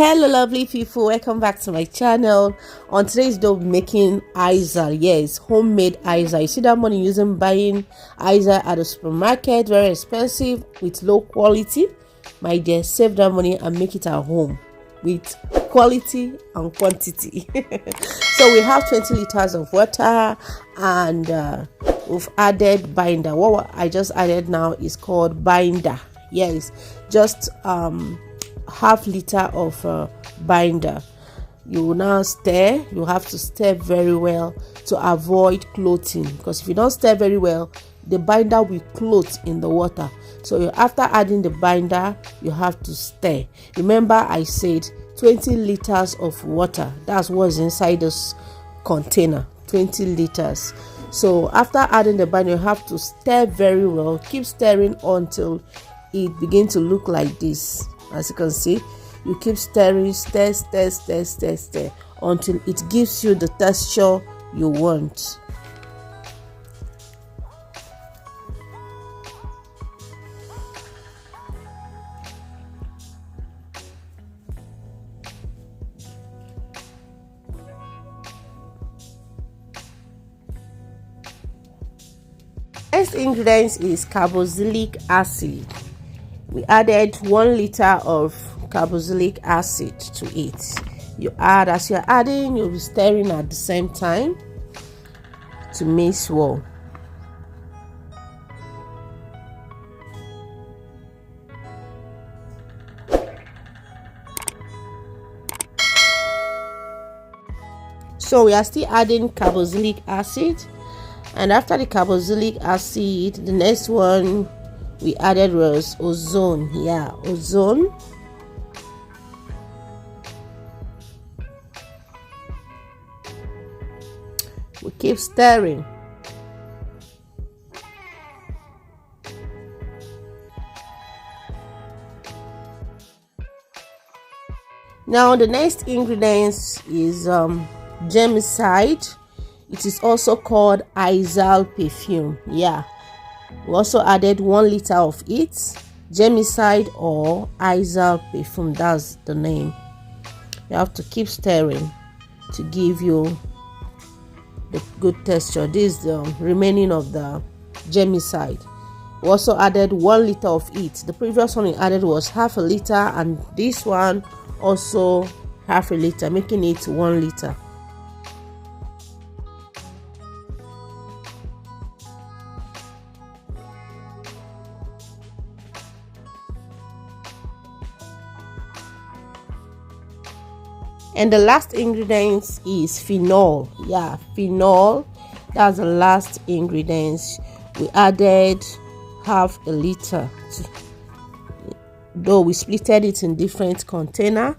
Hello lovely people, welcome back to my channel. On today's video, we'll be making Izal. Yes, homemade Izal. You see that money buying Izal at the supermarket, very expensive with low quality. My dear, save that money and make it at home with quality and quantity. So we have 20 liters of water and we've added binder. What I just added now is called binder. Yes, just half liter of binder. You will now stir. You have to stir very well to avoid clotting, because if you don't stir very well, the binder will clot in the water. So after adding the binder, you have to stir. Remember I said 20 liters of water. That's what's inside this container, 20 liters. So after adding the binder, you have to stir very well. Keep stirring until it begins to look like this. As you can see, you keep stirring, stir until it gives you the texture you want. Next ingredient is carboxylic acid. We added 1 liter of carboxylic acid to it. You add, as you're adding, you'll be stirring at the same time to mix well. So we are still adding carboxylic acid, and after the carboxylic acid, the next one we added was ozone. Yeah, ozone. We keep stirring. Now the next ingredient is germicide. It is also called Izal perfume. Yeah, we also added 1 liter of it. Germicide or Izal perfume, that's the name. You have to keep stirring to give you the good texture. This is the remaining of the germicide. We also added 1 liter of it. The previous one we added was half a liter, and this one also half a liter, making it 1 liter. And the last ingredient is phenol. Yeah, phenol. That's the last ingredient. We added half a liter. Though we splitted it in different container,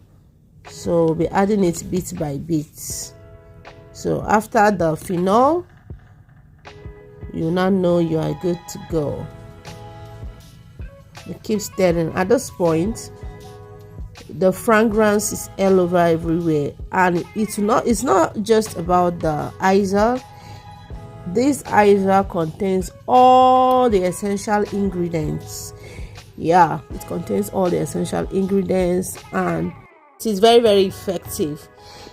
so we'll be adding it bit by bit. So after the phenol, you now know you are good to go. You keep stirring. At this point, the fragrance is all over everywhere, and it's not just about the Izal. This Izal contains all the essential ingredients. Yeah, it contains all the essential ingredients, and it is very, very effective.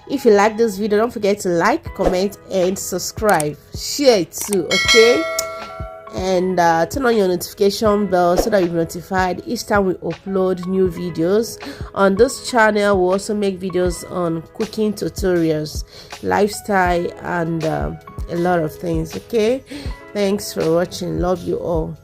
If you like this video, don't forget to like, comment and subscribe. Share it too, okay? And turn on your notification bell so that you're notified each time we upload new videos. On this channel, we also make videos on cooking tutorials, lifestyle, and a lot of things. Okay, thanks for watching. Love you all.